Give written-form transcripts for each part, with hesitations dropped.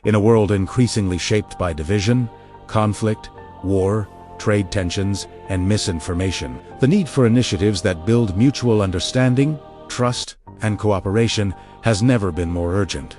In a world increasingly shaped by division, conflict, war, trade tensions, and misinformation, the need for initiatives that build mutual understanding, trust, and cooperation has never been more urgent.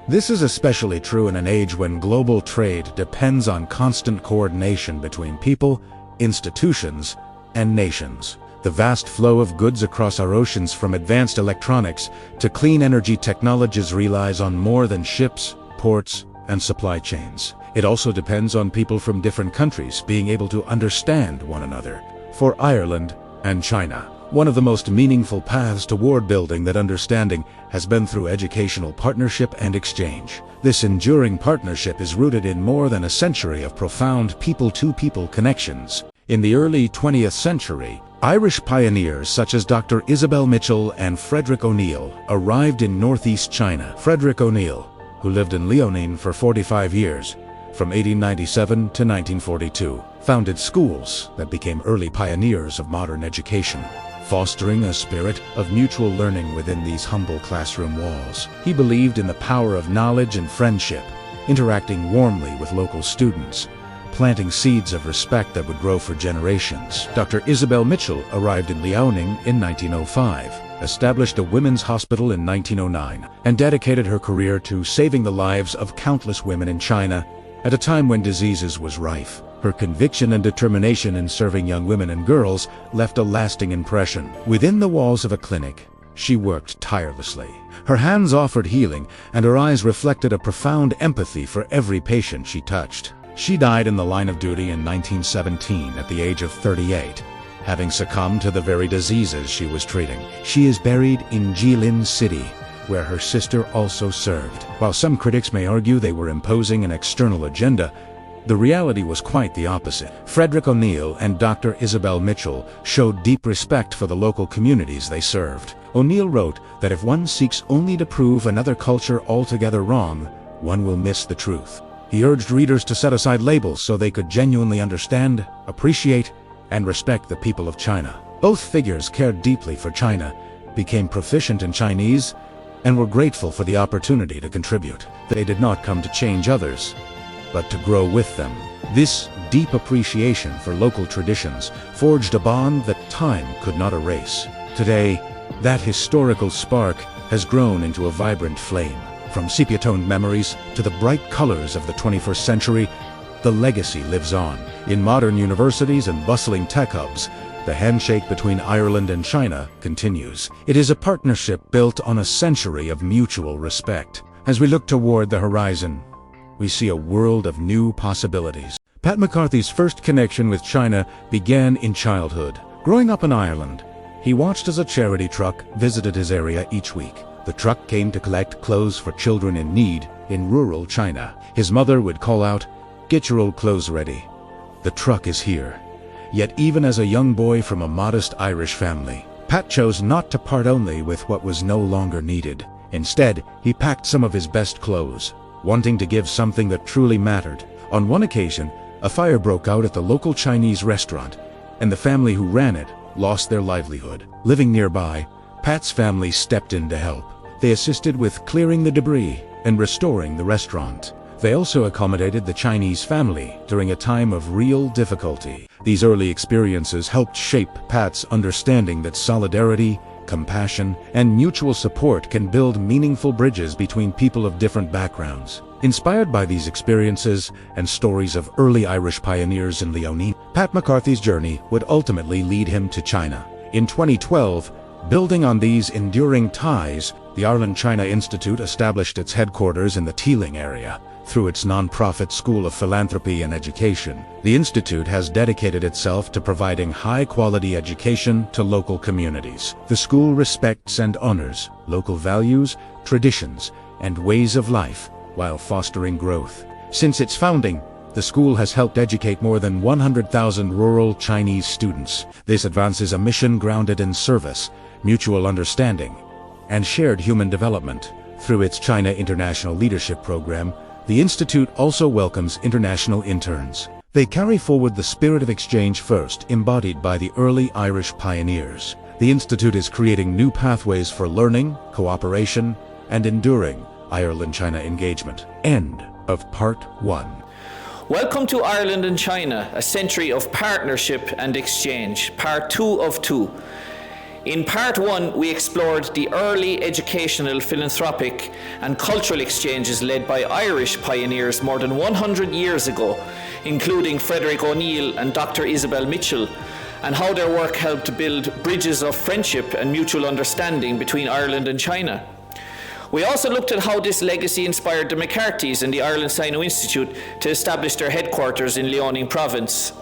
This is especially true in an age when global trade depends on constant coordination between people, institutions, and nations. The vast flow of goods across our oceans, from advanced electronics to clean energy technologies, relies on more than ships, ports, and supply chains. It also depends on people from different countries being able to understand one another. For Ireland and China, one of the most meaningful paths toward building that understanding has been through educational partnership and exchange. This enduring partnership is rooted in more than a century of profound people-to-people connections. In the early 20th century, Irish pioneers such as Dr. Isabel Mitchell and Frederick O'Neill arrived in northeast China. Frederick O'Neill, who lived in Liaoning for 45 years, from 1897 to 1942, founded schools that became early pioneers of modern education, fostering a spirit of mutual learning within these humble classroom walls. He believed in the power of knowledge and friendship, interacting warmly with local students, planting seeds of respect that would grow for generations. Dr. Isabel Mitchell arrived in Liaoning in 1905, established a women's hospital in 1909, and dedicated her career to saving the lives of countless women in China at a time when diseases was rife. Her conviction and determination in serving young women and girls left a lasting impression. Within the walls of a clinic, she worked tirelessly. Her hands offered healing, and her eyes reflected a profound empathy for every patient she touched. She died in the line of duty in 1917 at the age of 38, having succumbed to the very diseases she was treating. She is buried in Jilin City, where her sister also served. While some critics may argue they were imposing an external agenda, the reality was quite the opposite. Frederick O'Neill and Dr. Isabel Mitchell showed deep respect for the local communities they served. O'Neill wrote that if one seeks only to prove another culture altogether wrong, one will miss the truth. He urged readers to set aside labels so they could genuinely understand, appreciate, and respect the people of China. Both figures cared deeply for China, became proficient in Chinese, and were grateful for the opportunity to contribute. They did not come to change others, but to grow with them. This deep appreciation for local traditions forged a bond that time could not erase. Today, that historical spark has grown into a vibrant flame. From sepia-toned memories to the bright colors of the 21st century, the legacy lives on. In modern universities and bustling tech hubs, the handshake between Ireland and China continues. It is a partnership built on a century of mutual respect. As we look toward the horizon, we see a world of new possibilities. Pat McCarthy's first connection with China began in childhood. Growing up in Ireland, he watched as a charity truck visited his area each week. The truck came to collect clothes for children in need in rural China. His mother would call out, "Get your old clothes ready. The truck is here." Yet even as a young boy from a modest Irish family, Pat chose not to part only with what was no longer needed. Instead, he packed some of his best clothes, wanting to give something that truly mattered. On one occasion, a fire broke out at the local Chinese restaurant, and the family who ran it lost their livelihood. Living nearby, Pat's family stepped in to help. They assisted with clearing the debris and restoring the restaurant. They also accommodated the Chinese family during a time of real difficulty. These early experiences helped shape Pat's understanding that solidarity, compassion, and mutual support can build meaningful bridges between people of different backgrounds. Inspired by these experiences and stories of early Irish pioneers in Liaoning, Pat McCarthy's journey would ultimately lead him to China. In 2012, building on these enduring ties, the Ireland-China Institute established its headquarters in the Teeling area. Through its non-profit School of Philanthropy and Education, the Institute has dedicated itself to providing high-quality education to local communities. The school respects and honors local values, traditions, and ways of life while fostering growth. Since its founding, the school has helped educate more than 100,000 rural Chinese students. This advances a mission grounded in service, mutual understanding, and shared human development. Through its China International Leadership Program, the Institute also welcomes international interns. They carry forward the spirit of exchange first, embodied by the early Irish pioneers. The Institute is creating new pathways for learning, cooperation, and enduring Ireland-China engagement. End of Part 1. Welcome to Ireland and China, a century of partnership and exchange, Part 2 of 2. In Part 1, we explored the early educational, philanthropic and cultural exchanges led by Irish pioneers more than 100 years ago, including Frederick O'Neill and Dr. Isabel Mitchell, and how their work helped to build bridges of friendship and mutual understanding between Ireland and China. We also looked at how this legacy inspired the McCarthys and the Europe Sino Institute to establish their headquarters in Liaoning Province.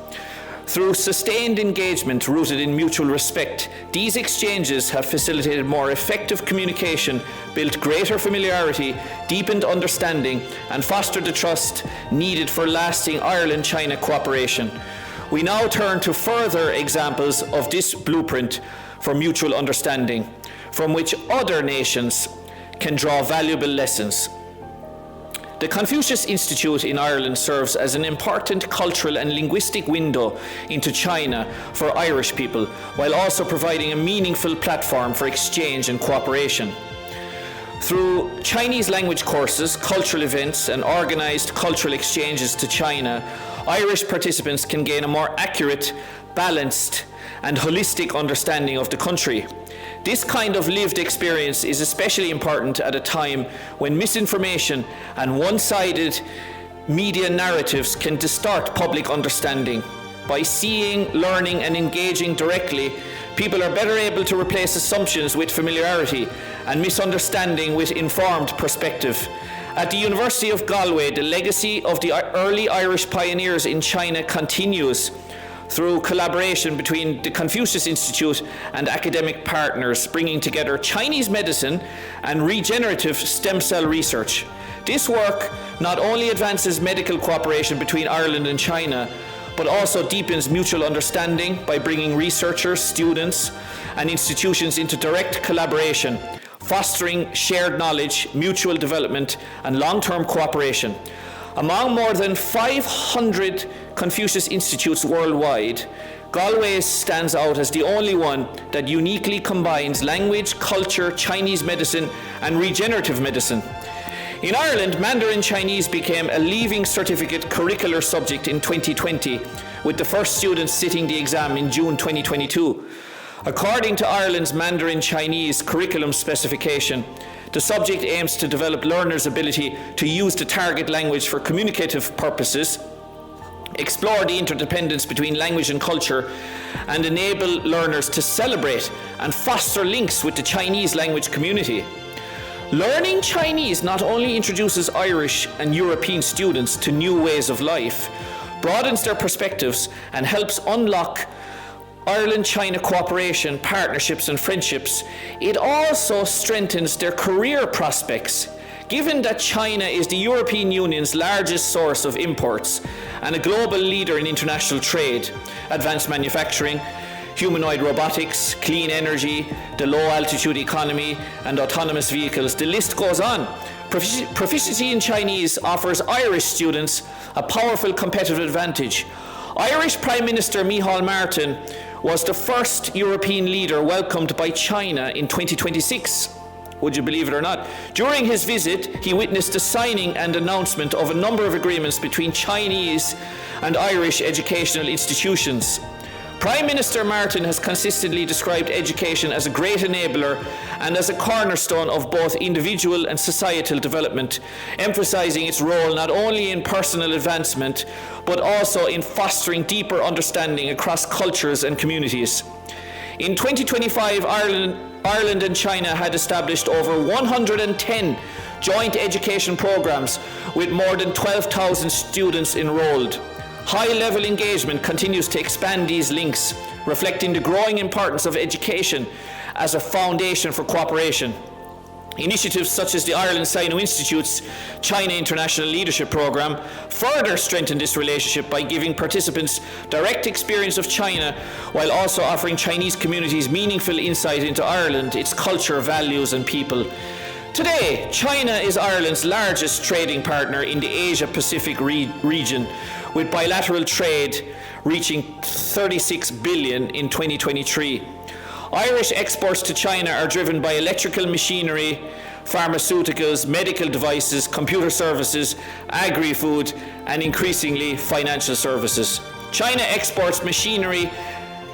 Through sustained engagement rooted in mutual respect, these exchanges have facilitated more effective communication, built greater familiarity, deepened understanding, and fostered the trust needed for lasting Ireland-China cooperation. We now turn to further examples of this blueprint for mutual understanding, from which other nations can draw valuable lessons. The Confucius Institute in Ireland serves as an important cultural and linguistic window into China for Irish people, while also providing a meaningful platform for exchange and cooperation. Through Chinese language courses, cultural events, and organized cultural exchanges to China, Irish participants can gain a more accurate, balanced, and holistic understanding of the country. This kind of lived experience is especially important at a time when misinformation and one-sided media narratives can distort public understanding. By seeing, learning, and engaging directly, people are better able to replace assumptions with familiarity and misunderstanding with informed perspective. At the University of Galway, the legacy of the early Irish pioneers in China continues through collaboration between the Confucius Institute and academic partners, bringing together Chinese medicine and regenerative stem cell research. This work not only advances medical cooperation between Ireland and China, but also deepens mutual understanding by bringing researchers, students, and institutions into direct collaboration, fostering shared knowledge, mutual development, and long-term cooperation. Among more than 500 Confucius Institutes worldwide, Galway stands out as the only one that uniquely combines language, culture, Chinese medicine, and regenerative medicine. In Ireland, Mandarin Chinese became a leaving certificate curricular subject in 2020, with the first students sitting the exam in June 2022. According to Ireland's Mandarin Chinese curriculum specification, the subject aims to develop learners' ability to use the target language for communicative purposes, explore the interdependence between language and culture, and enable learners to celebrate and foster links with the Chinese language community. Learning Chinese not only introduces Irish and European students to new ways of life, broadens their perspectives, and helps unlock Ireland-China cooperation, partnerships and friendships, it also strengthens their career prospects, given that China is the European Union's largest source of imports and a global leader in international trade, advanced manufacturing, humanoid robotics, clean energy, the low-altitude economy, and autonomous vehicles. The list goes on. Proficiency in Chinese offers Irish students a powerful competitive advantage. Irish Prime Minister Micheál Martin was the first European leader welcomed by China in 2026. Would you believe it or not? During his visit, he witnessed the signing and announcement of a number of agreements between Chinese and Irish educational institutions. Prime Minister Martin has consistently described education as a great enabler and as a cornerstone of both individual and societal development, emphasizing its role not only in personal advancement, but also in fostering deeper understanding across cultures and communities. In 2025, Ireland and China had established over 110 joint education programs with more than 12,000 students enrolled. High-level engagement continues to expand these links, reflecting the growing importance of education as a foundation for cooperation. Initiatives such as the Europe Sino Institute's China International Leadership Program further strengthen this relationship by giving participants direct experience of China, while also offering Chinese communities meaningful insight into Ireland, its culture, values, and people. Today, China is Ireland's largest trading partner in the Asia-Pacific region, with bilateral trade reaching $36 billion in 2023. Irish exports to China are driven by electrical machinery, pharmaceuticals, medical devices, computer services, agri-food, and increasingly financial services. China exports machinery,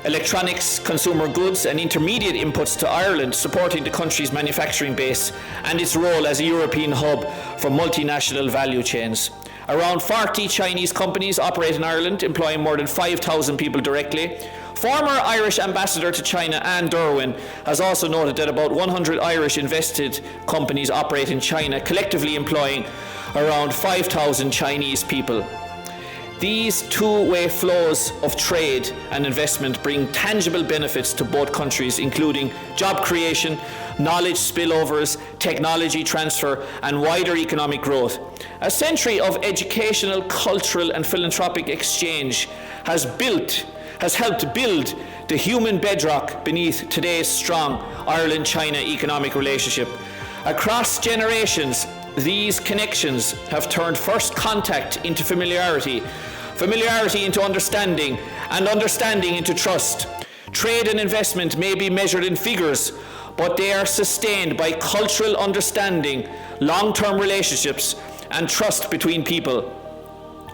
electronics, consumer goods, and intermediate inputs to Ireland, supporting the country's manufacturing base and its role as a European hub for multinational value chains. Around 40 Chinese companies operate in Ireland, employing more than 5,000 people directly. Former Irish ambassador to China, Anne Derwin, has also noted that about 100 Irish invested companies operate in China, collectively employing around 5,000 Chinese people. These two-way flows of trade and investment bring tangible benefits to both countries, including job creation, knowledge spillovers, technology transfer, and wider economic growth. A century of educational, cultural, and philanthropic exchange has helped build the human bedrock beneath today's strong Ireland-China economic relationship. Across generations, these connections have turned first contact into familiarity, familiarity into understanding, and understanding into trust. Trade and investment may be measured in figures, but they are sustained by cultural understanding, long-term relationships, and trust between people.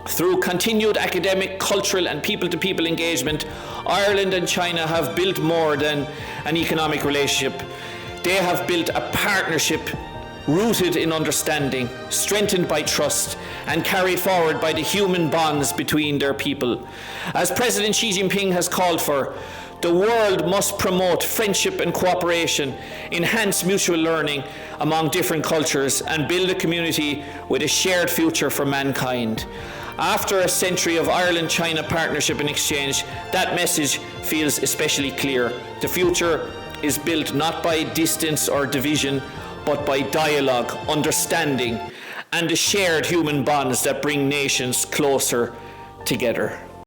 Through continued academic, cultural, and people-to-people engagement, Ireland and China have built more than an economic relationship. They have built a partnership rooted in understanding, strengthened by trust, and carried forward by the human bonds between their people. As President Xi Jinping has called for, the world must promote friendship and cooperation, enhance mutual learning among different cultures, and build a community with a shared future for mankind. After a century of Ireland-China partnership and exchange, that message feels especially clear. The future is built not by distance or division, but by dialogue, understanding, and the shared human bonds that bring nations closer together.